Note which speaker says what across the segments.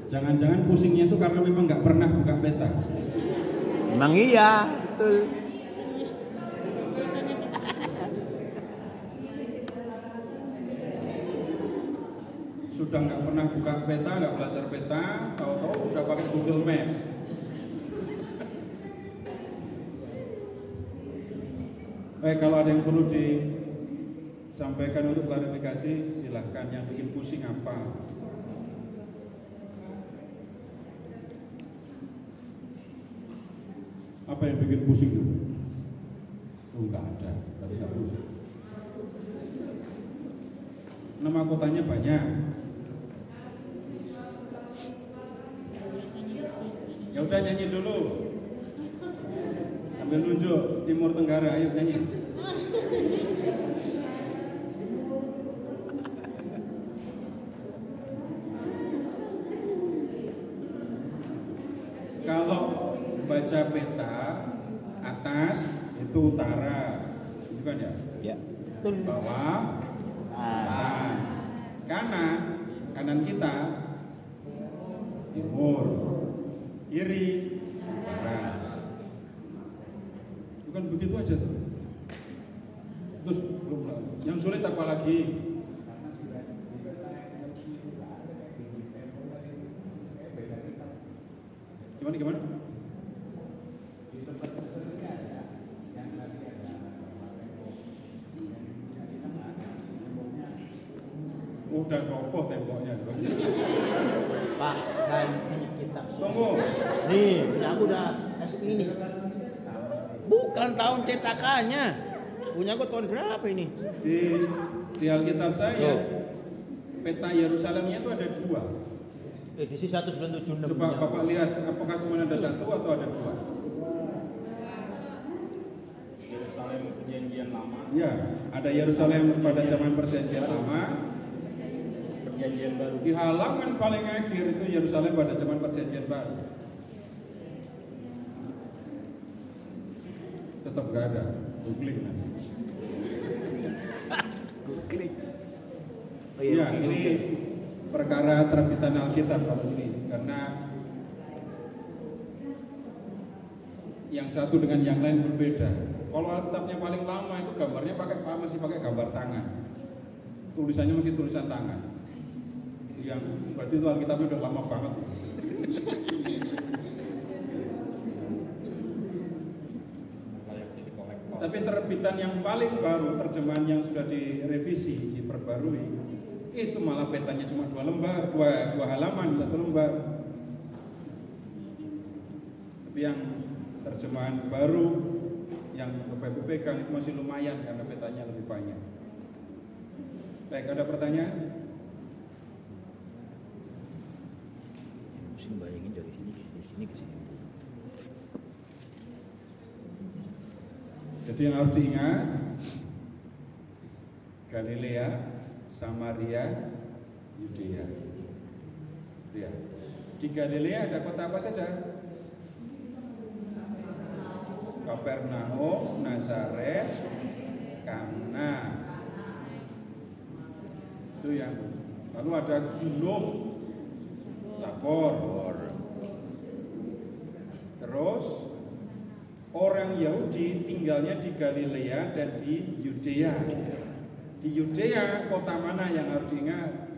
Speaker 1: Jangan-jangan pusingnya itu karena memang nggak pernah buka peta.
Speaker 2: Emang iya, betul.
Speaker 1: Sudah nggak pernah buka peta, nggak belajar peta, tahu-tahu udah pakai Google Map. Baik, kalau ada yang perlu disampaikan untuk klarifikasi, silahkan. Yang bikin pusing apa? Apa yang bikin pusing itu? Oh, nggak ada, tadi nggak pusing. Nama kotanya banyak. Ya udah nyanyi dulu. Sambil nunjuk Timur Tenggara, ayo nyanyi. Kalau baca peta, atas itu utara, itu kan ya?
Speaker 2: Ya.
Speaker 1: Bawah, kanan kita timur, kiri barat. Bukan begitu aja tuh. Terus yang sulit apa lagi? Gimana? Udah kokoh temboknya.
Speaker 2: Pak, kan kita.
Speaker 1: Tunggu.
Speaker 2: Nih, punya aku udah ini. Bukan tahun cetakannya. Punya aku tahun berapa ini?
Speaker 1: Di Alkitab saya, peta Yerusalemnya itu ada 2.
Speaker 2: Edisi 1976.
Speaker 1: Coba Bapak lihat, apakah cuma ada 1 atau ada 2?
Speaker 3: Yerusalem perjanjian lama.
Speaker 1: Ya, ada Yerusalem pada zaman perjanjian lama.
Speaker 3: Perjanjian baru.
Speaker 1: Di halaman paling akhir itu Yerusalem pada zaman perjanjian baru. Tetap gak ada. Googling nanti.
Speaker 2: Googling. Oh,
Speaker 1: Ya, ini perkara terbitan Alkitab kalau ini, karena yang satu dengan yang lain berbeda. Kalau Alkitabnya paling lama itu gambarnya masih pakai gambar tangan, tulisannya masih tulisan tangan. Yang berarti itu Alkitabnya udah lama banget. Tapi terbitan yang paling baru, terjemahan yang sudah direvisi, diperbarui, itu malah petanya cuma 2 lembar, dua halaman, 1 lembar. Tapi yang terjemahan baru yang Bapak pegang itu masih lumayan karena petanya lebih banyak. Baik, ada pertanyaan?
Speaker 2: Mesti bayangin dari sini ke sini.
Speaker 1: Jadi yang harus diingat, Galilea, Samaria, Yudea. Ya. Di Galilea ada kota apa saja? Kapernaum, Nazaret, Kana. Itu yang. Lalu ada gunung Tabor. Terus orang Yahudi tinggalnya di Galilea dan di Yudea. Di Yudea kota mana yang harus diingat?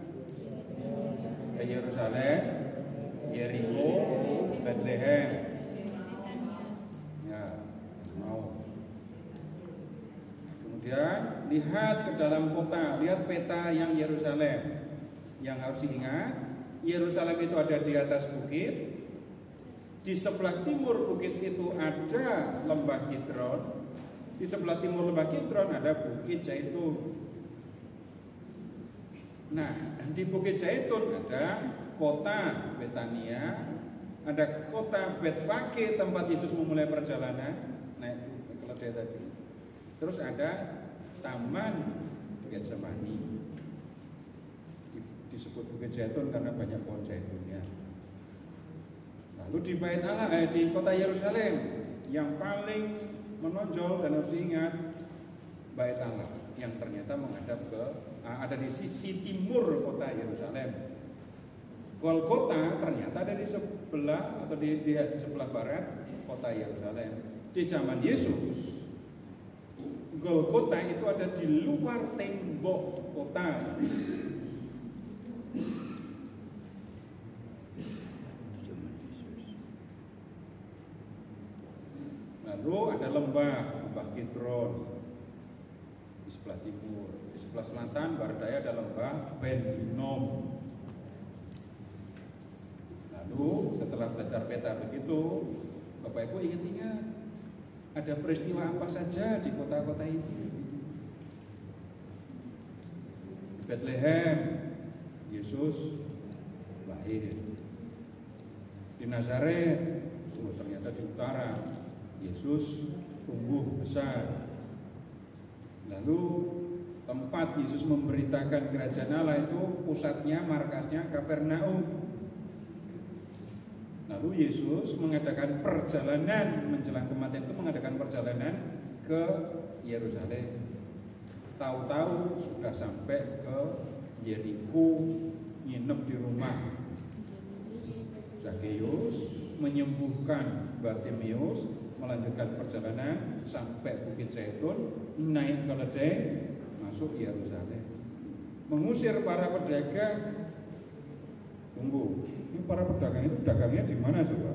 Speaker 1: Yerusalem, Yeriko, Bethlehem. Ya, mau. Kemudian lihat ke dalam kota, lihat peta yang Yerusalem. Yang harus diingat, Yerusalem itu ada di atas bukit. Di sebelah timur bukit itu ada lembah Kidron. Di sebelah timur lembah Kidron ada Bukit Zaitun. Nah, di Bukit Zaitun ada kota Betania, ada kota Betfage tempat Yesus memulai perjalanan naik keledai tadi. Terus ada Taman Getsemani. Disebut Bukit Zaitun karena banyak pohon zaitunnya. Lalu di Bait Allah, di kota Yerusalem yang paling menonjol dan harus diingat, Bait Allah yang ternyata menghadap ke ada di sisi timur kota Yerusalem. Golgota ternyata ada di sebelah atau di sebelah barat kota Yerusalem. Di zaman Yesus, Golgota itu ada di luar tembok kota. Lalu ada lembah Kidron di sebelah timur. Di sebelah selatan barat daya ada lembah Ben Hinnom. Lalu setelah belajar peta begitu, Bapak Ibu ingat-ingat ada peristiwa apa saja di kota-kota ini. Di Bethlehem Yesus lahir. Di Nazaret, ternyata di utara Yesus tumbuh besar. Lalu tempat Yesus memberitakan kerajaan Allah itu pusatnya, markasnya Kapernaum. Lalu Yesus mengadakan perjalanan menjelang kematian itu mengadakan perjalanan ke Yerusalem. Tahu-tahu sudah sampai ke Yeriko, nginep di rumah Zakheus, menyembuhkan Bartimeus, melanjutkan perjalanan sampai Bukit Zaitun, naik keledai, masuk Yerusalem, mengusir para pedagang. Tunggu, ini para pedagang itu dagangnya di mana coba?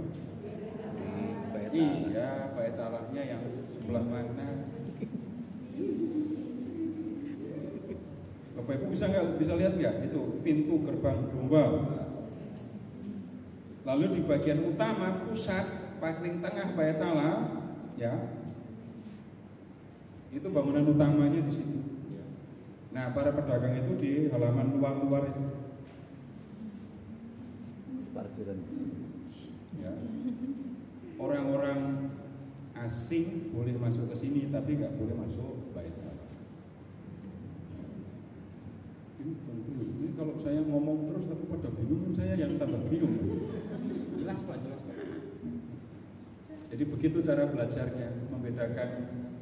Speaker 1: Iya, bait Allahnya yang sebelah mana? Bapak Ibu bisa lihat nggak itu pintu gerbang domba? Lalu di bagian utama pusat paling tengah bait Allah, ya, itu bangunan utamanya di situ. Nah, para pedagang itu di halaman luar itu.
Speaker 2: Parkiran.
Speaker 1: Ya. Orang-orang asing boleh masuk ke sini, tapi nggak boleh masuk bait Allah. Ini kalau saya ngomong terus tapi pada bingung, saya yang tambah bingung.
Speaker 3: Jelas Pak, jelas Pak.
Speaker 1: Jadi begitu cara belajarnya, membedakan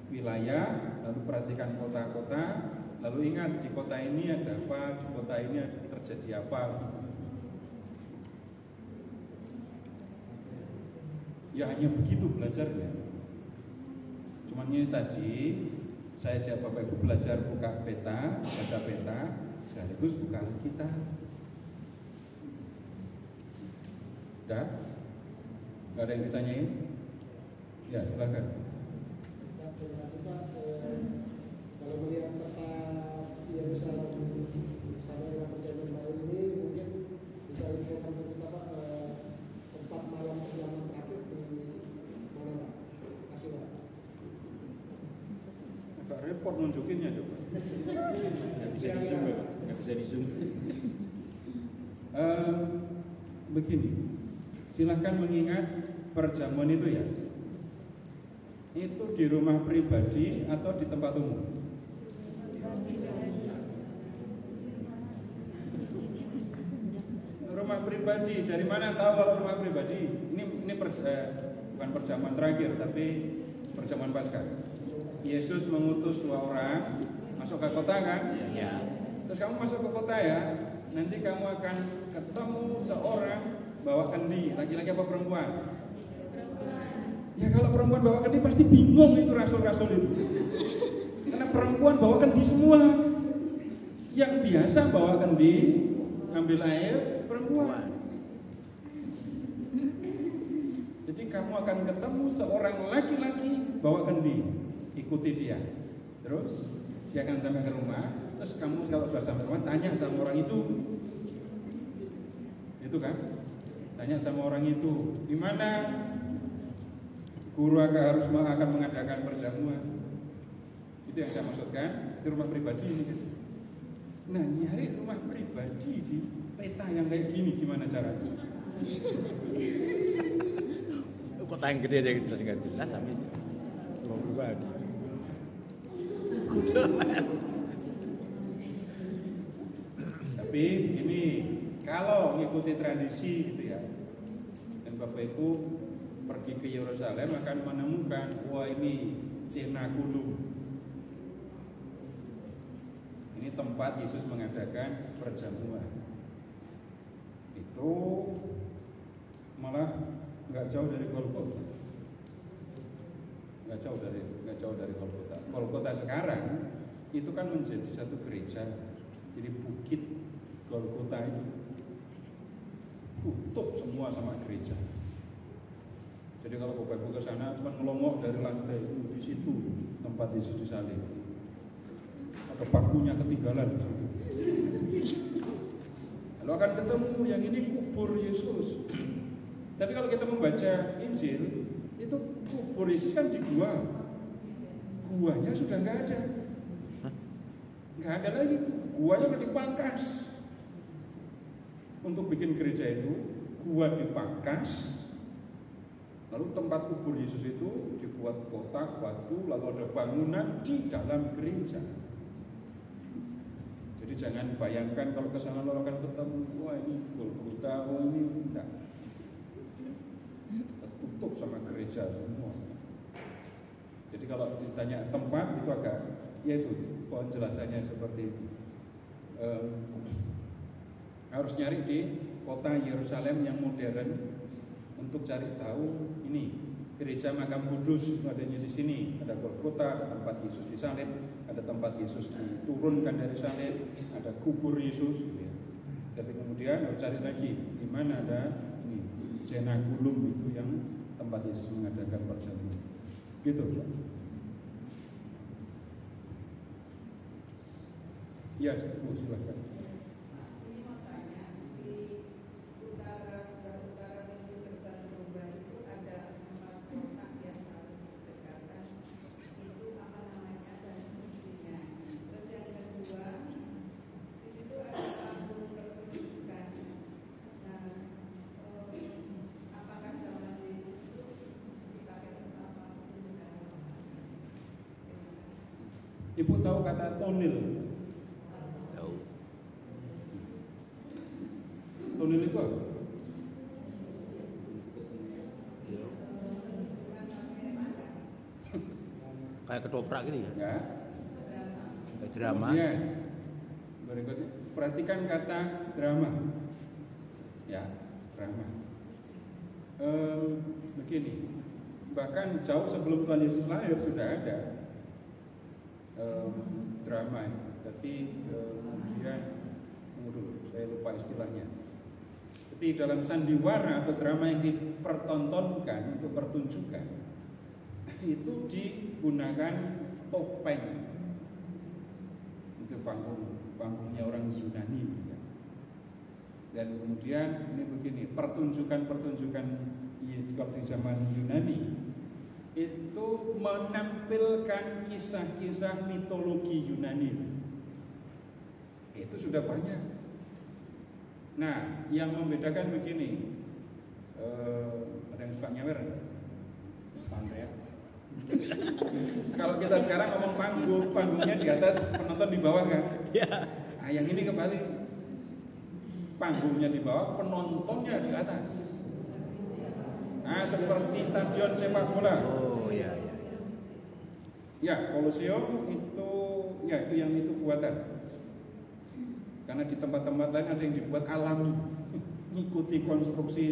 Speaker 1: wilayah, lalu perhatikan kota-kota, lalu ingat di kota ini ada apa, di kota ini terjadi apa. Ya hanya begitu belajarnya. Cuman ini tadi saya ajak Bapak Ibu belajar buka peta, baca peta, sekaligus buka kita. Udah? Gak ada yang ditanyain? Ya silakan.
Speaker 4: Terima kasih Pak. Kalau melihat peta Yerusalem sampai dengan perjanjian baru ini, mungkin bisa infokan ke kita Pak tempat malam perjalanan terakhir di mana Pak? Terima kasih Pak.
Speaker 1: Agak repot nunjukinnya coba.
Speaker 3: Nggak bisa di zoom ya Pak, nggak bisa di zoom.
Speaker 1: Begini, silahkan mengingat perjamuan itu ya. Itu di rumah pribadi atau di tempat umum? Rumah pribadi. Dari mana tahu kalau rumah pribadi? Ini bukan perjamuan terakhir, tapi perjamuan Paskah. Yesus mengutus 2 orang masuk ke kota kan?
Speaker 2: Ya.
Speaker 1: Terus kamu masuk ke kota ya, nanti kamu akan ketemu seorang bawa kendi, laki-laki apa perempuan? Ya kalau perempuan bawa kendi pasti bingung itu rasul-rasul itu. Karena perempuan bawa kendi semua. Yang biasa bawa kendi, ambil air, perempuan. Jadi kamu akan ketemu seorang laki-laki bawa kendi, ikuti dia. Terus dia akan sampai ke rumah. Terus kamu kalau sudah sampai rumah tanya sama orang itu kan? Tanya sama orang itu, di mana guru akan mengadakan perjamuan. Itu yang saya maksudkan, di rumah pribadi ini kan. Nah, nyari rumah pribadi di peta yang kayak gini gimana caranya?
Speaker 2: Kota yang gede aja jelas nggak jelas sampai rumah pribadi.
Speaker 1: Tapi ini kalau mengikuti tradisi gitu ya, dan Bapak Ibu pergi ke Yerusalem akan menemukan, wah ini Cina Gunung. Ini tempat Yesus mengadakan perjamuan. Itu jauh dari Golgota. Nggak jauh dari Golgota. Golgota sekarang itu kan menjadi satu gereja. Jadi bukit Golgota itu tutup semua sama gereja. Jadi kalau Bapak Ibu ke sana cuma melongok dari lantai itu, di situ tempat Yesus disalib. Atau pakunya ketinggalan di situ. Lalu akan ketemu yang ini kubur Yesus. Tapi kalau kita membaca Injil, itu kubur Yesus kan di gua. Guanya sudah nggak ada. Nggak ada lagi. Guanya udah dipangkas. Untuk bikin gereja itu, gua dipangkas. Lalu tempat kubur Yesus itu dibuat kotak, batu, lalu ada bangunan di dalam gereja. Jadi jangan bayangkan kalau ke sana lo akan ketemu, wah ini Golgota, wah ini enggak. Tertutup sama gereja semua. Jadi kalau ditanya tempat itu agak, ya itu penjelasannya seperti itu. Harus nyari di kota Yerusalem yang modern untuk cari tahu ini gereja Makam Kudus itu adanya di sini. Ada Golgota, ada tempat Yesus disalib, ada tempat Yesus diturunkan dari salib, ada kubur Yesus. Gitu ya. Tapi kemudian harus cari lagi di mana ada ini Cenagulum itu yang tempat Yesus mengadakan perjamuan. Gitu, Pak. Ya, Bu, silakan. Ibu tahu kata tonil?
Speaker 2: Tahu.
Speaker 1: Tonil itu apa?
Speaker 2: Kayak ketoprak gitu ya?
Speaker 1: Ya.
Speaker 2: Kayak drama.
Speaker 1: Kemudian berikutnya perhatikan kata drama. Ya, drama. Begini. Bahkan jauh sebelum Tuhan Yesus lahir sudah ada drama, tapi kemudian tunggu dulu, saya lupa istilahnya. Tapi dalam sandiwara atau drama yang dipertontonkan untuk pertunjukan itu digunakan topeng. Itu panggungnya orang Yunani. Dan kemudian ini begini, pertunjukan kalau di zaman Yunani itu menampilkan kisah-kisah mitologi Yunani. Itu sudah banyak. Nah, yang membedakan begini, ada yang suka nyawer? Santai. Kalau kita sekarang ngomong panggungnya di atas, penonton di bawah kan?
Speaker 2: Ya.
Speaker 1: Nah, yang ini kebalik. Panggungnya di bawah, penontonnya di atas. Nah, seperti stadion sepak bola.
Speaker 2: Oh iya iya.
Speaker 1: Ya, Kolosium itu ya itu yang itu buatan. Karena di tempat-tempat lain ada yang dibuat alami, ngikuti konstruksi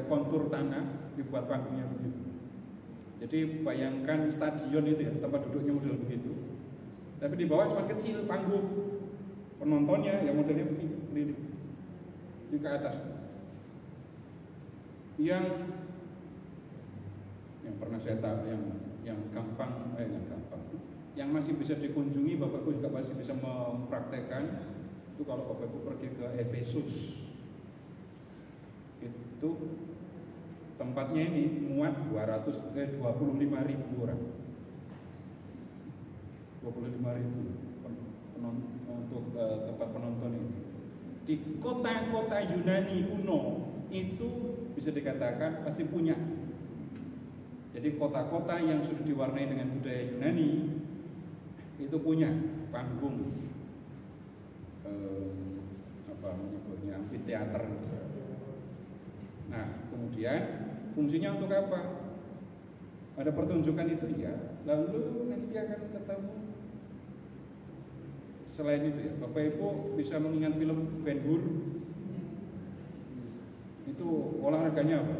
Speaker 1: kontur tanah, dibuat panggungnya begitu. Jadi bayangkan stadion itu ya, tempat duduknya model begitu. Tapi di bawah cuma kecil panggung. Penontonnya yang modelnya begini, di ke atas. Yang pernah saya tahu yang gampang, yang masih bisa dikunjungi, Bapak Ibu juga masih bisa mempraktekkan itu kalau Bapak Ibu pergi ke Efesus, itu tempatnya ini muat 25.000 orang, 25.000 untuk tempat penonton ini. Di kota-kota Yunani kuno itu bisa dikatakan pasti punya. Jadi kota-kota yang sudah diwarnai dengan budaya Yunani itu punya panggung apa menyebutnya amphitheater. Nah, kemudian fungsinya untuk apa? Ada pertunjukan itu ya. Lalu nanti akan ketemu. Selain itu ya, Bapak Ibu bisa mengingat film Ben-Hur. Itu olahraganya apa?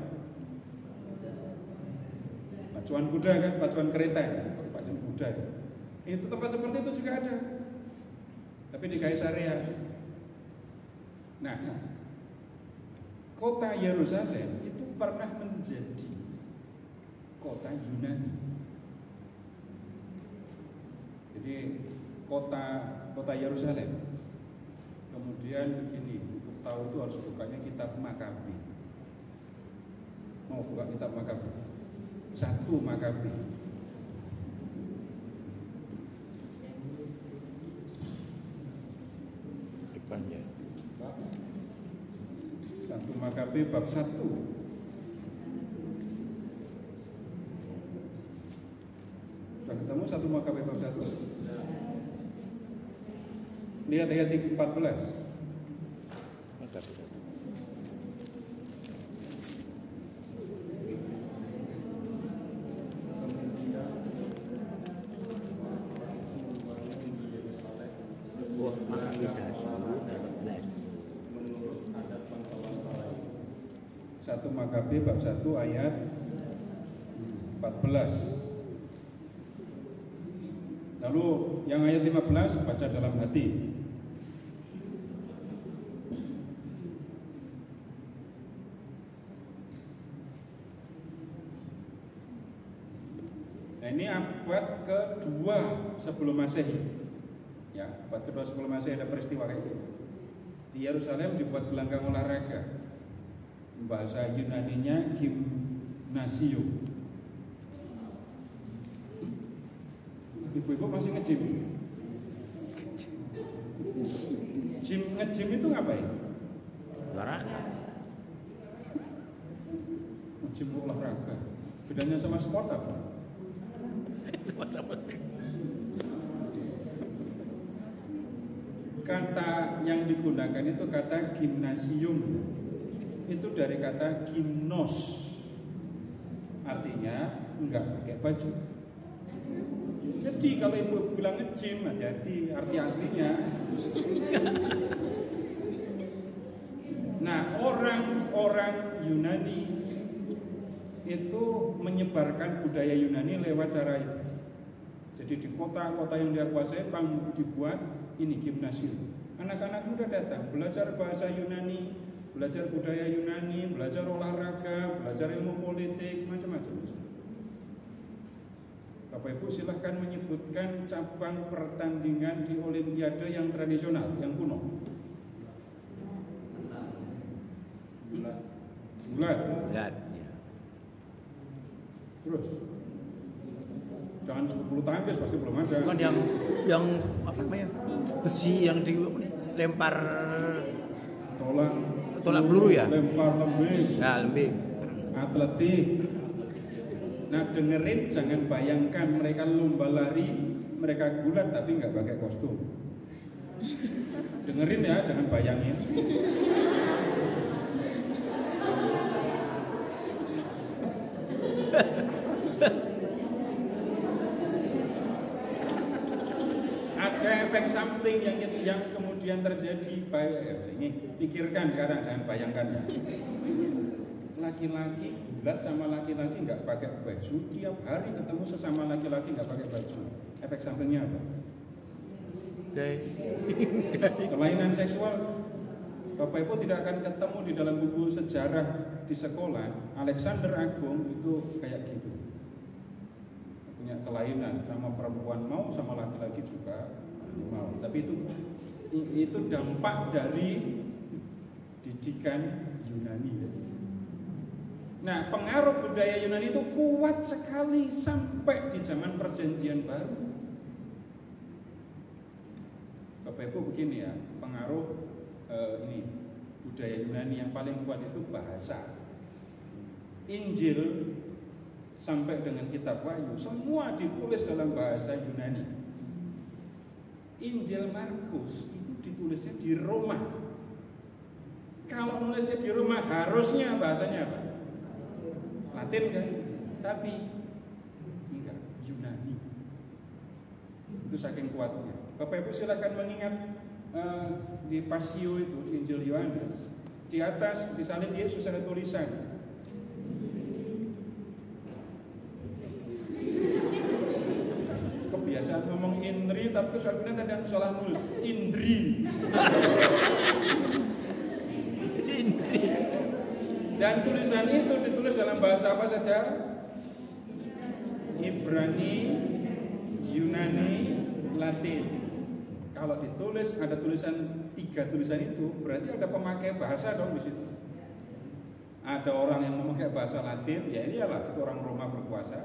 Speaker 1: pacuan kuda kan, pacuan kereta ya, pacuan kuda ya. Itu tempat seperti itu juga ada, tapi di Kaisarea. Nah, kota Yerusalem itu pernah menjadi kota Yunani. Jadi kota Yerusalem. Kemudian begini, untuk tahu itu harus bukanya kitab Makabi. Mau buka kitab Makabi? 1 Makabi.
Speaker 2: Depannya.
Speaker 1: 1 Makabi bab 1. Sudah ketemu 1 Makabi bab 1? Lihat ayat 14.
Speaker 2: Wah, Makabi 1
Speaker 1: Makabi bab 1 ayat 14. Lalu yang ayat 15 baca dalam hati. Nah, ini abad kedua sebelum Masehi. Ya, abad kedua sebelum Masehi ada peristiwa kayak gitu. Di Yerusalem dibuat gelanggang olahraga. Bahasa Yunaninya gimnasium. Ibu-ibu masih nge-gym? Nge-gym itu ngapain?
Speaker 2: olahraga.
Speaker 1: Nge-gym olahraga. Bedanya sama sport apa?
Speaker 2: Sama-sama.
Speaker 1: Kata yang digunakan itu kata gimnasium. Itu dari kata gimnos. Artinya enggak pakai baju. Jadi kalau ibu bilang nge-gym, hati-hati, arti aslinya. Nah, orang-orang Yunani itu menyebarkan budaya Yunani lewat cara itu. Jadi di kota-kota yang dia kuasai dibuat ini gimnasium. Anak-anak muda datang belajar bahasa Yunani, belajar budaya Yunani, belajar olahraga, belajar ilmu politik, macam-macam. Bapak Ibu silahkan menyebutkan cabang pertandingan di Olimpiade yang tradisional, yang kuno. Bulat.
Speaker 2: Bulat.
Speaker 1: Terus jangan 10 tangkis pasti belum ada.
Speaker 2: Bukan yang apa namanya? Besi yang dilempar tolak peluru ya?
Speaker 1: Lempar lembing.
Speaker 2: Ya, lembing.
Speaker 1: Atletik. Nah, dengerin, jangan bayangkan mereka lomba lari, mereka gulat tapi nggak pakai kostum. Dengerin ya, jangan bayangin. Ada efek samping yang kemudian terjadi. Ini pikirkan sekarang, jangan bayangkan ya. Laki-laki gulat sama laki-laki nggak pakai baju, tiap hari ketemu sesama laki-laki nggak pakai baju. Efek sampingnya apa? Kelainan seksual. Bapak Ibu tidak akan ketemu di dalam buku sejarah di sekolah Alexander Agung itu kayak gitu. Punya kelainan, sama perempuan mau, sama laki-laki juga mau. Tapi itu dampak dari didikan Yunani. Nah, pengaruh budaya Yunani itu kuat sekali sampai di zaman Perjanjian Baru. Bapak Ibu begini ya, pengaruh ini budaya Yunani yang paling kuat itu bahasa. Injil sampai dengan kitab Wahyu semua ditulis dalam bahasa Yunani. Injil Markus itu ditulisnya di Roma. Kalau nulisnya di Roma harusnya bahasanya apa? Latin kan? Tapi enggak, Yunani. Itu saking kuatnya. Bapak Ibu silakan mengingat di Pasio itu, di Injil Yohanes, di atas di salib Yesus ada tulisan Al-Quran ada yang salah nulis. Indri. Dan tulisan itu ditulis dalam bahasa apa saja? Ibrani, Yunani, Latin. Kalau ditulis ada tulisan 3 tulisan itu, berarti ada pemakai bahasa dong di situ. Ada orang yang memakai bahasa Latin, ya iyalah itu orang Roma berkuasa.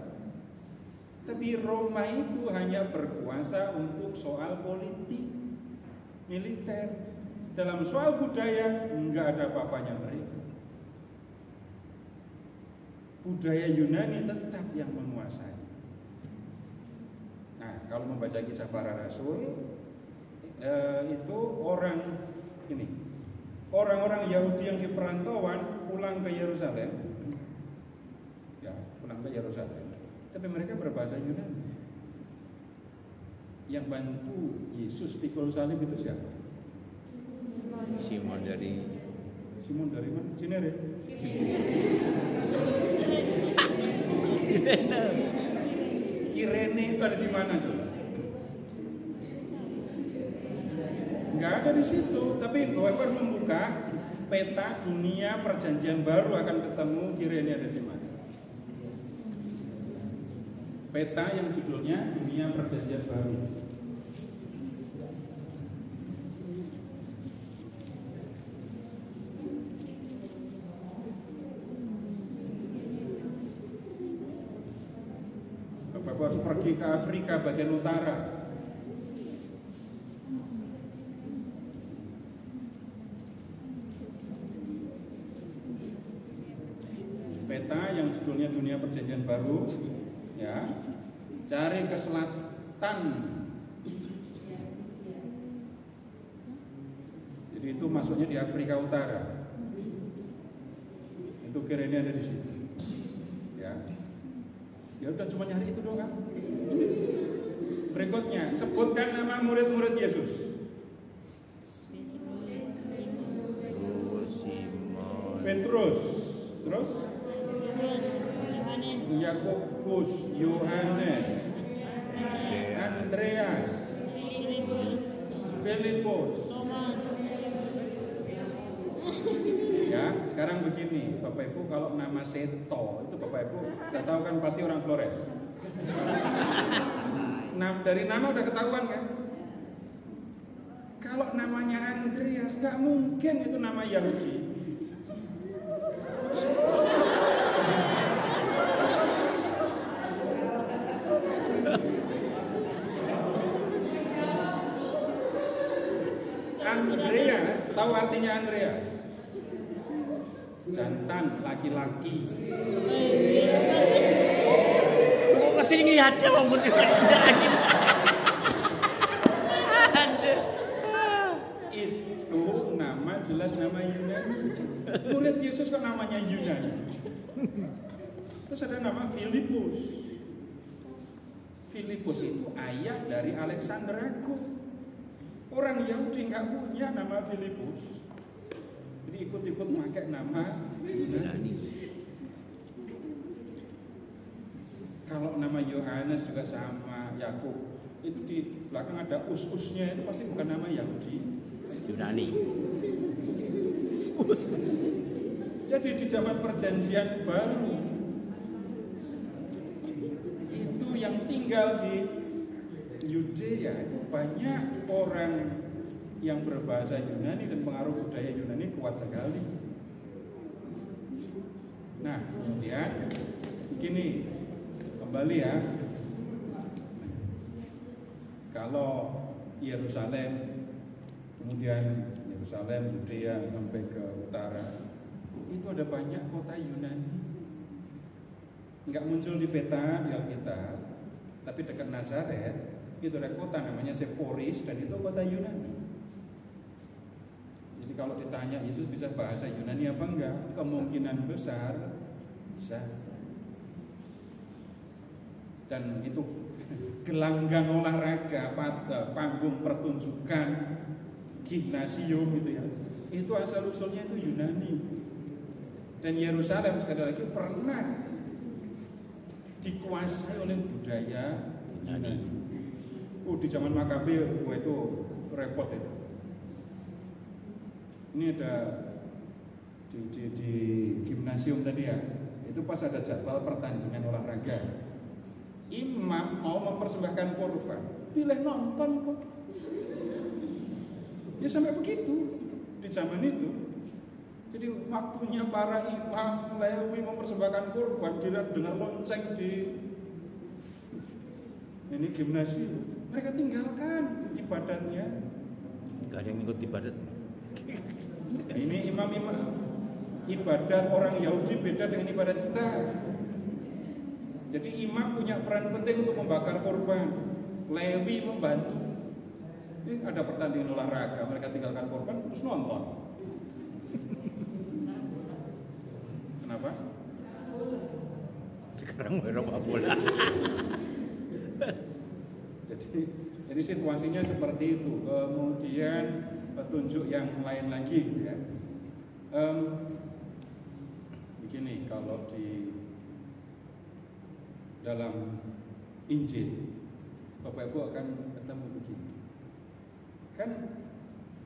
Speaker 1: Tapi Roma itu hanya berkuasa untuk soal politik, militer. Dalam soal budaya enggak ada apa-apanya mereka. Budaya Yunani tetap yang menguasai. Nah, kalau membaca kisah para rasul, itu orang-orang Yahudi yang di perantauan pulang ke Yerusalem, tapi mereka berbahasa Yunani. Yang bantu Yesus pikul salib itu siapa?
Speaker 2: Simon dari
Speaker 1: mana? Cinere. Kirene itu ada di mana coba? Nggak ada di situ, tapi Bapak membuka peta dunia perjanjian baru akan ketemu Kirene ada di mana. Peta yang judulnya dunia perjanjian baru. Bapak harus pergi ke Afrika bagian utara. Peta yang judulnya dunia perjanjian baru, ya, cari ke selatan. Jadi itu masuknya di Afrika Utara. Itu Kirene ada di situ. Ya. Ya udah cuma nyari itu doang. Berikutnya, sebutkan nama murid-murid Yesus. Petrus, terus Yakobus, Yohanes, Andreas, Filipus. Ya, sekarang begini, Bapak Ibu, kalau nama Seto itu Bapak Ibu nggak tahu kan, pasti orang Flores. Nah, dari nama udah ketahuan kan? Kalau namanya Andreas, nggak mungkin itu nama Yahudi. Andreas, tahu artinya Andreas? Jantan, laki-laki.
Speaker 2: Kok kesini ngeliatnya mau lagi?
Speaker 1: Itu nama jelas nama Yunani. Murid Yesus kan namanya Yunani. Terus ada nama Filipus. Filipus itu ayah dari Alexander Agung. Orang Yahudi nggak punya nama Filipus. Jadi ikut-ikut pakai nama Yunani. Kalau nama Yohanes juga sama, Yakub. Itu di belakang ada us-usnya, itu pasti bukan nama Yahudi.
Speaker 2: Yunani.
Speaker 1: Jadi di zaman perjanjian baru itu yang tinggal di Yudea itu banyak orang yang berbahasa Yunani dan pengaruh budaya Yunani kuat sekali. Nah, kemudian begini, kembali ya. Kalau Yerusalem, kemudian Yerusalem, Yudea sampai ke utara, itu ada banyak kota Yunani. Enggak muncul di peta di Alkitab, tapi dekat Nazaret itu ada kota namanya Seporis dan itu kota Yunani. Jadi kalau ditanya Yesus bisa bahasa Yunani apa enggak? Kemungkinan besar bisa. Dan itu gelanggang olahraga, panggung pertunjukan, gimnasium gitu ya. Itu asal usulnya itu Yunani. Dan Yerusalem sekali lagi pernah dikuasai oleh budaya Yunani. Di zaman Makabe itu repot itu. Ini ada di gimnasium tadi ya, itu pas ada jadwal pertandingan olahraga, imam mau mempersembahkan korban, pilih nonton kok. Ya sampai begitu di zaman itu. Jadi waktunya para imam Lewi mempersembahkan korban, dia dengar lonceng di ini gimnasium, mereka tinggalkan ibadatnya.
Speaker 2: Gak ada yang ikut ibadat.
Speaker 1: Ini imam ibadat orang Yahudi beda dengan ibadat kita. Jadi imam punya peran penting untuk membakar korban, Lewi membantu. Ini ada pertandingan olahraga, mereka tinggalkan korban terus nonton. Kenapa?
Speaker 2: Sekarang Eropa bola.
Speaker 1: Jadi situasinya seperti itu. Kemudian petunjuk yang lain lagi gitu ya. Begini, kalau di dalam Injil Bapak Ibu akan ketemu begini. Kan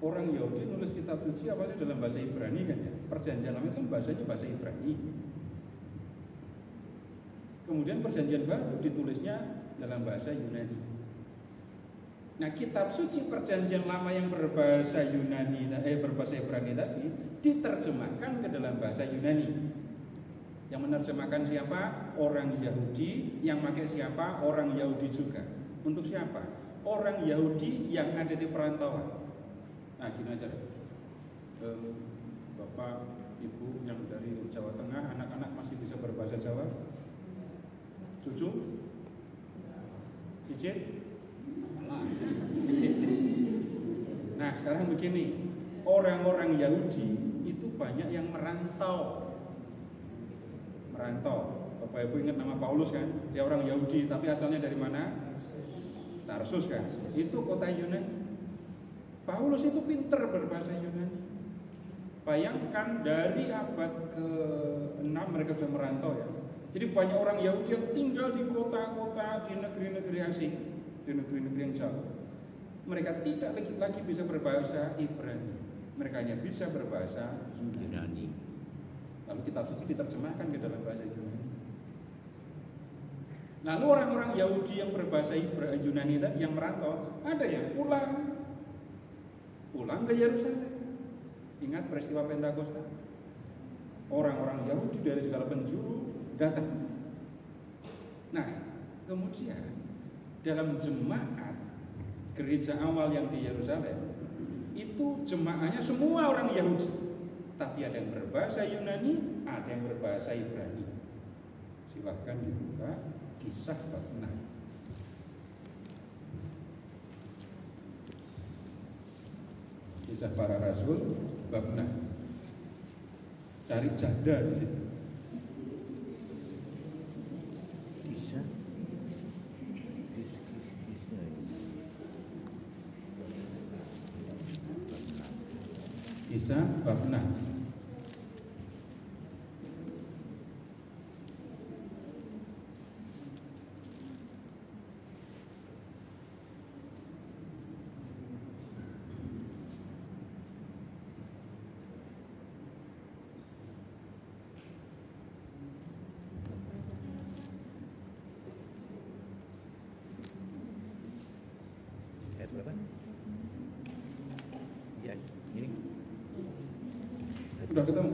Speaker 1: orang Yahudi nulis kitab suci awalnya dalam bahasa Ibrani kan ya. Perjanjian Lama itu kan bahasanya bahasa Ibrani. Kemudian perjanjian baru ditulisnya dalam bahasa Yunani. Nah, kitab suci perjanjian lama yang berbahasa berbahasa Ibrani tadi diterjemahkan ke dalam bahasa Yunani. Yang menerjemahkan siapa? Orang Yahudi. Yang pakai siapa? Orang Yahudi juga. Untuk siapa? Orang Yahudi yang ada di perantauan. Nah, gini aja. Bapak, Ibu yang dari Jawa Tengah, anak-anak masih bisa berbahasa Jawa? Cucu? Cicit? Nah, sekarang begini, orang-orang Yahudi itu banyak yang merantau. Bapak Ibu ingat nama Paulus kan? Dia orang Yahudi, tapi asalnya dari mana? Tarsus kan? Itu kota Yunani. Paulus itu pinter berbahasa Yunani. Bayangkan dari abad ke-6 mereka sudah merantau ya. Jadi banyak orang Yahudi yang tinggal di kota-kota, di negeri-negeri asing, di negeri-negeri yang jauh. Mereka tidak lagi bisa berbahasa Ibrani. Mereka hanya bisa berbahasa Yunani. Lalu kitab suci diterjemahkan ke dalam bahasa Yunani. Lalu orang-orang Yahudi yang berbahasa Yunani tadi yang merantau, ada yang pulang ke Yerusalem. Ingat peristiwa Pentakosta? Orang-orang Yahudi dari segala penjuru datang. Nah, kemudian dalam jemaat gereja awal yang di Yerusalem itu jemaahnya semua orang Yahudi, tapi ada yang berbahasa Yunani, ada yang berbahasa Ibrani. Silahkan dibuka Kisah bab 6. Kisah para Rasul bab 6. Cari janda di situ. Kisah bab 6.
Speaker 2: Ayat berapa? Ya, ini.
Speaker 1: Udah ketemu?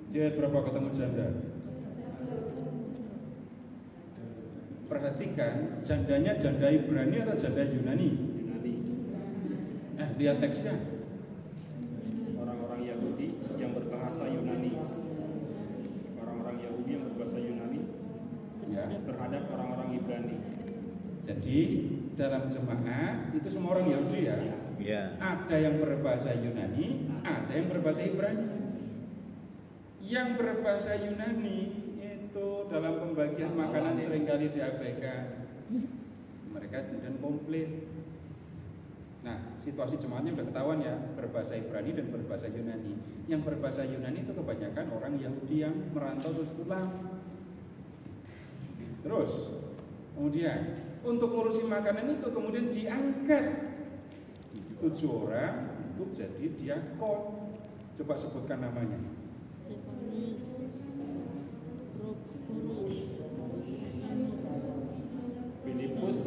Speaker 1: Ayat berapa ketemu janda? Perhatikan, jandanya janda Ibrani atau janda Yunani? Lihat teksnya.
Speaker 3: Orang-orang Yahudi yang berbahasa Yunani. Orang-orang Yahudi yang berbahasa Yunani
Speaker 1: Ya.
Speaker 3: terhadap orang-orang Ibrani.
Speaker 1: Jadi dalam jemaat itu semua orang Yahudi ya.
Speaker 2: Ya.
Speaker 1: Ada yang berbahasa Yunani, ada yang berbahasa Ibrani. Yang berbahasa Yunani itu dalam pembagian makanan seringkali diabaikan. Mereka kemudian komplain. Nah, situasi jemaatnya udah ketahuan ya, berbahasa Ibrani dan berbahasa Yunani. Yang berbahasa Yunani itu kebanyakan orang Yahudi yang merantau terus pulang. Terus kemudian untuk ngurusi makanan itu kemudian diangkat 7 orang untuk jadi diakon. Coba sebutkan namanya.
Speaker 3: Filipus,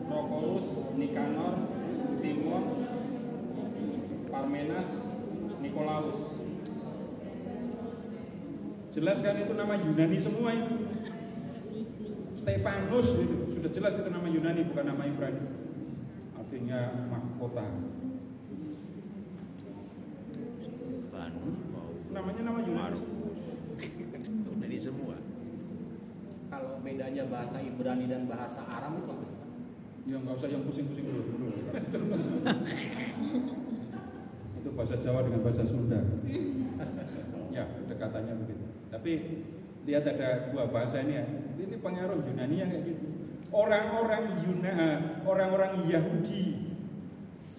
Speaker 3: Prokorus, Nikanor, Timon, Parmenas, Nikolaus.
Speaker 1: Jelas kan itu nama Yunani semua itu. Stefanus itu sudah jelas itu nama Yunani bukan nama Ibrani. Artinya mahkota. Namanya nama Yunani.
Speaker 2: Dari semua.
Speaker 5: Kalau bedanya bahasa Ibrani dan bahasa Aram itu apa sih?
Speaker 1: Ya nggak usah yang pusing-pusing dulu. Itu bahasa Jawa dengan bahasa Sunda. Ya, dekatannya begitu. Tapi lihat ada 2 bahasa ini ya. Ini pengaruh Yunani yang kayak gitu. Orang-orang Yahudi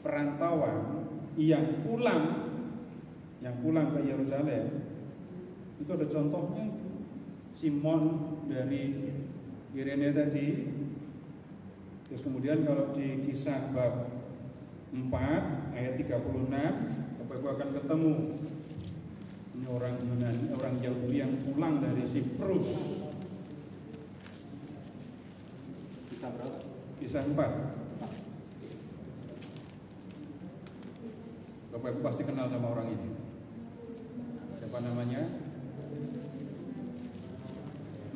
Speaker 1: perantauan yang pulang ke Yerusalem itu ada contohnya. Simon dari Kirene tadi. Terus kemudian kalau di Kisah bab 4 ayat 36 Bapak Ibu akan ketemu ini orang Yunani, orang Yahudi yang pulang dari Siprus.
Speaker 5: Kisah berapa?
Speaker 1: Kisah 4. Bapak Ibu pasti kenal sama orang ini. Siapa namanya?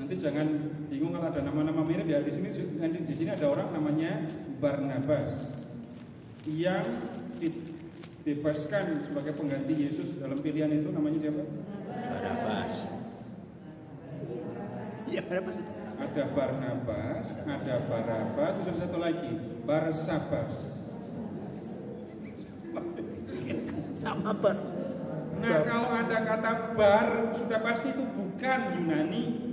Speaker 1: Nanti jangan bingung kalau ada nama-nama mirip ya. Di sini ada orang namanya Barnabas yang dibebaskan sebagai pengganti Yesus dalam pilihan itu. Namanya siapa?
Speaker 2: Barnabas. Iya, Barnabas itu.
Speaker 1: Ada Barnabas, ada Barabas, terus ada satu lagi Barsabas.
Speaker 2: Sama Bar.
Speaker 1: Nah, kalau ada kata bar sudah pasti itu bukan Yunani.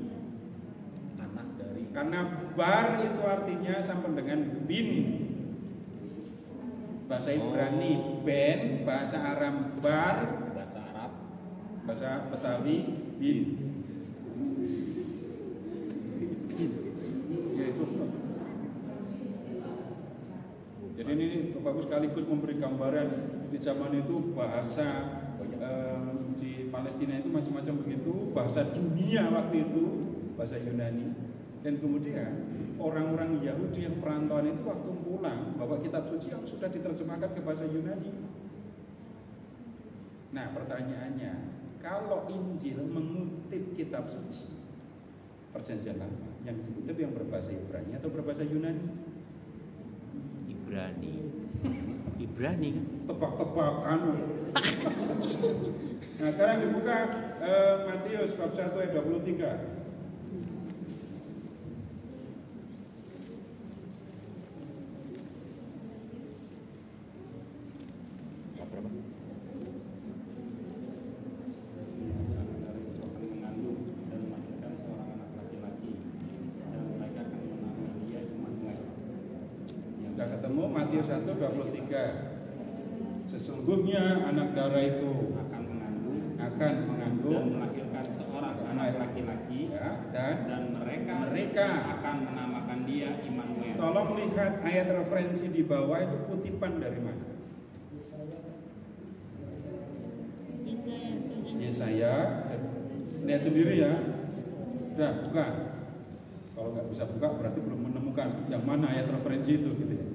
Speaker 1: Karena bar itu artinya sama dengan bin. Bahasa Ibrani ben, bahasa Aram bar,
Speaker 5: Bahasa Arab.
Speaker 1: bahasa Betawi bin. Ya itu. Jadi ini Bapak Ibu sekaligus memberi gambaran di zaman itu bahasa di Palestina itu macam-macam begitu, bahasa dunia waktu itu bahasa Yunani. Dan kemudian orang-orang Yahudi yang perantauan itu waktu pulang bawa kitab suci yang sudah diterjemahkan ke bahasa Yunani. Nah pertanyaannya, kalau Injil mengutip kitab suci Perjanjian Lama, yang dikutip yang berbahasa Ibrani atau berbahasa Yunani?
Speaker 2: Ibrani kan?
Speaker 1: Tebak-tebakan. Nah sekarang dibuka Matius bab 1 ayat 23. Matius 1:23. Sesungguhnya anak darah itu
Speaker 3: akan mengandung
Speaker 1: dan
Speaker 3: melahirkan seorang anak laki-laki
Speaker 1: ya,
Speaker 3: dan mereka akan menamakan dia Immanuel.
Speaker 1: Tolong lihat ayat referensi di bawah itu kutipan dari mana? Yesaya. Lihat sendiri ya. Sudah buka. Kalau nggak bisa buka berarti belum menemukan yang mana ayat referensi itu gitu ya.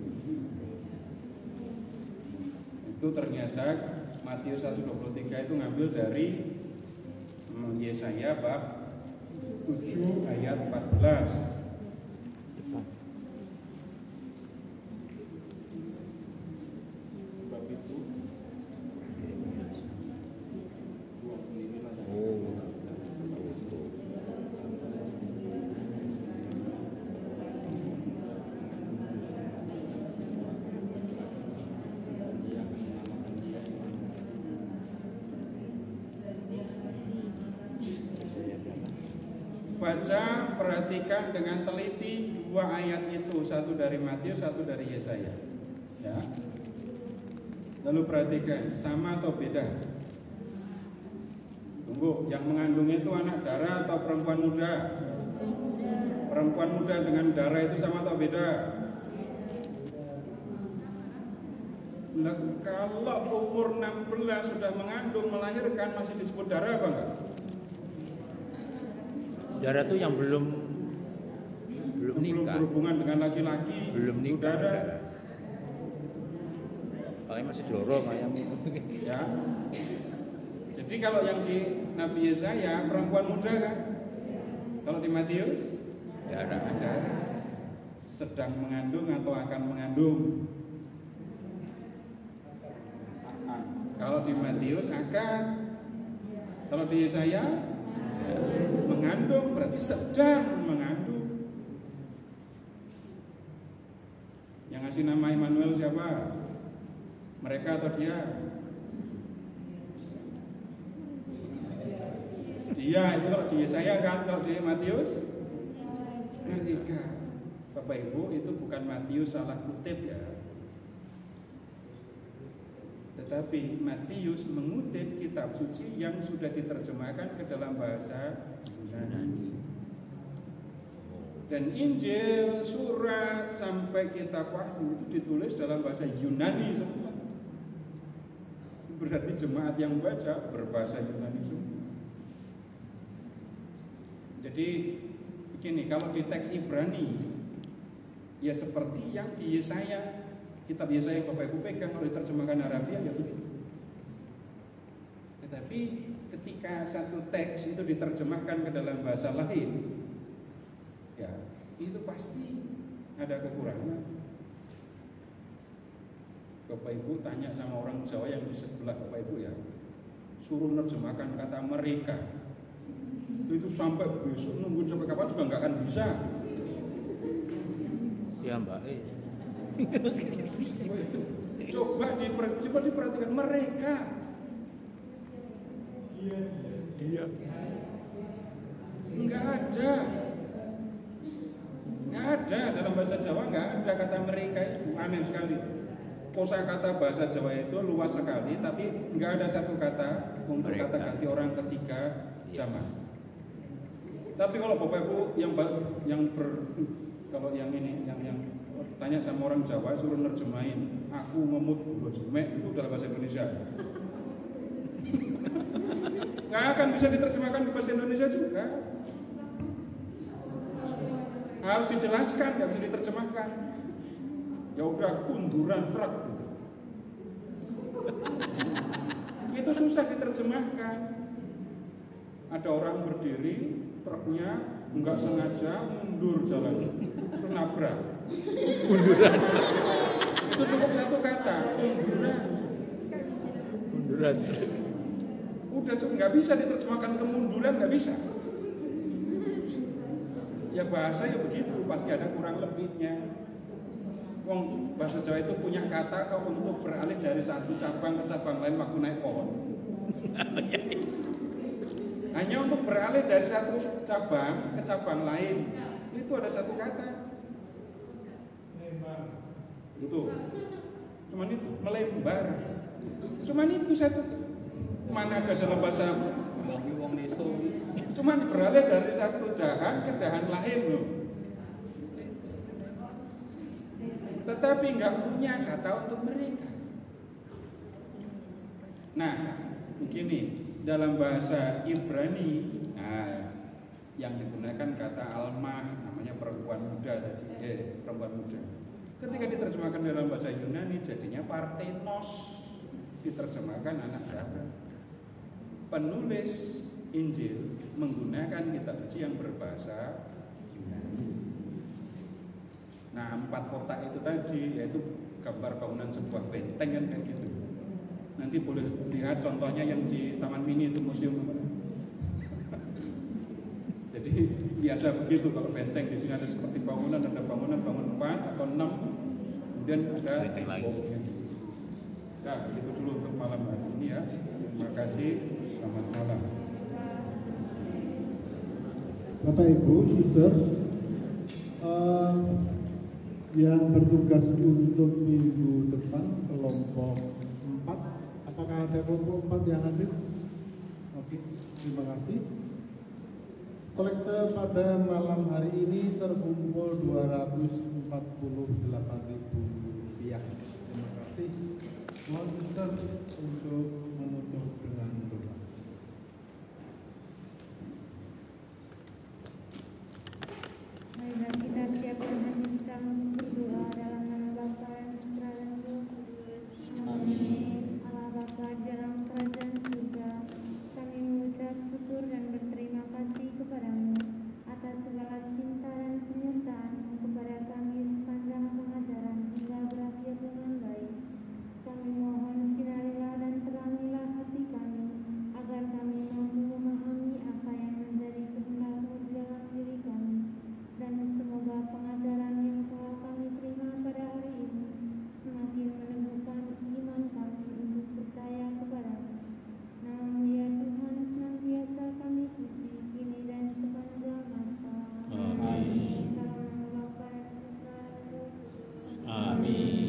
Speaker 1: Itu ternyata Matius 1:23 itu ngambil dari Yesaya bab 7 ayat 14.
Speaker 3: Sebab itu buat sendirilah.
Speaker 1: Baca, perhatikan dengan teliti 2 ayat itu, satu dari Matius, satu dari Yesaya. Ya. Lalu perhatikan, sama atau beda? Tunggu, yang mengandung itu anak darah atau perempuan muda? perempuan muda dengan darah itu sama atau beda? Nah, kalau umur 16 sudah mengandung, melahirkan, masih disebut darah apa enggak?
Speaker 2: Darah tuh yang belum nikah.
Speaker 1: Berhubungan dengan laki-laki,
Speaker 2: Belum
Speaker 1: itu
Speaker 2: nikah.
Speaker 1: darah.
Speaker 2: Kalau masih dorong kayak
Speaker 1: Ya. Jadi kalau yang di Nabi Yesaya perempuan muda kan? Kalau di Matius
Speaker 2: darah.
Speaker 1: ada sedang mengandung atau akan mengandung. Kalau di Matius akan, kalau di Yesaya mengandung, berarti sedang mengandung. Yang ngasih nama Immanuel siapa? Mereka atau dia? Dia. Itu kalau di Yesaya kan, kalau di Matius mereka. Bapak Ibu, itu bukan Matius salah kutip ya, tetapi Matius mengutip kitab suci yang sudah diterjemahkan ke dalam bahasa Yunani. Dan Injil, surat, sampai kitab Wahyu itu ditulis dalam bahasa Yunani semua. Berarti jemaat yang baca berbahasa Yunani semua. Jadi begini, kalau di teks Ibrani ya seperti yang di Yesaya, kitab Yesaya yang Bapak Ibu pegang, kalau diterjemahkan Arabia ya begitu. Tetapi ketika satu teks itu diterjemahkan ke dalam bahasa lain, ya itu pasti ada kekurangan. Bapak Ibu tanya sama orang Jawa yang di sebelah Bapak Ibu ya, suruh nerjemahkan kata mereka, itu sampai besok nunggu sampai kapan juga nggak akan bisa.
Speaker 2: Ya Mbak.
Speaker 1: Coba diperhatikan mereka. Dia. Nggak ada dalam bahasa Jawa, nggak ada kata mereka itu. Aneh sekali. Kosakata bahasa Jawa itu luas sekali, tapi nggak ada satu kata untuk kata ganti orang ketiga zaman. Tapi kalau Bapak Ibu kalau yang tanya sama orang Jawa suruh nerjemahin aku ngemut gula jumek itu dalam bahasa Indonesia. Nggak akan bisa diterjemahkan ke bahasa Indonesia juga. Harus dijelaskan, nggak bisa diterjemahkan. Ya udah kunduran truk. Itu susah diterjemahkan. Ada orang berdiri, truknya nggak sengaja mundur jalannya, terus nabrak.
Speaker 2: Munduran.
Speaker 1: Itu cukup satu kata, munduran.
Speaker 2: Munduran.
Speaker 1: Udah cukup, nggak bisa diterjemahkan kemunduran, nggak bisa. Ya bahasa ya begitu, pasti ada kurang lebihnya. Wong bahasa Jawa itu punya kata kau untuk beralih dari satu cabang ke cabang lain waktu naik pohon. Hanya untuk beralih dari satu cabang ke cabang lain itu ada satu kata. Itu, cuman itu melembar. Cuman itu satu. Mana ada dalam bahasa
Speaker 5: bagi wong desa.
Speaker 1: Cuman beralih dari satu dahan ke dahan lain loh. Tetapi nggak punya kata untuk mereka. Nah, begini, dalam bahasa Ibrani, yang digunakan kata almah, namanya perempuan muda tadi, perempuan muda. Ketika diterjemahkan dalam bahasa Yunani, jadinya parthenos, diterjemahkan anak darah. Penulis Injil menggunakan kitab suci yang berbahasa Yunani. Nah, 4 kotak itu tadi yaitu gambar bangunan sebuah benteng kan kayak gitu. Nanti boleh lihat contohnya yang di Taman Mini itu museum. Jadi biasa begitu kalau benteng, di sini ada seperti bangunan 4 atau 6, kemudian ada
Speaker 2: benteng lagi.
Speaker 1: Nah, begitu dulu untuk malam hari ini ya. Terima kasih. Selamat malam.
Speaker 4: Bapak Ibu, Suster, yang bertugas untuk minggu depan kelompok 4, apakah ada kelompok 4 yang hadir? Oke, terima kasih.
Speaker 6: Kolekte pada malam hari ini terkumpul Rp248.000. Terima kasih. Mohon Ustaz untuk menutup dengan doa.
Speaker 7: Marilah kita siapkan hati kita untuk berdoa dalam nama Bapa dan Putra dan Roh Kudus. Amin. Allah Bapa dalam kerajaan surga, kami mengucap syukur dan berterima kasih kepadamu atas segala cinta dan penyertaan kepada kami sepanjang pengajaran hingga berakhir dengan baik. Kami mohon sinarilah dan terangilah hati kami agar kami mampu memahami apa yang menjadi kehendak-Mu dalam diri kami. Dan semoga pengajaran yang telah kami terima pada hari ini semakin meneguhkan iman kami untuk percaya kepada-Mu. Namun ya Tuhan senantiasa kami puji kini dan sepanjang masa. Amin. Dalam nama Bapa dan Putra dan Roh Kudus.
Speaker 2: Amin.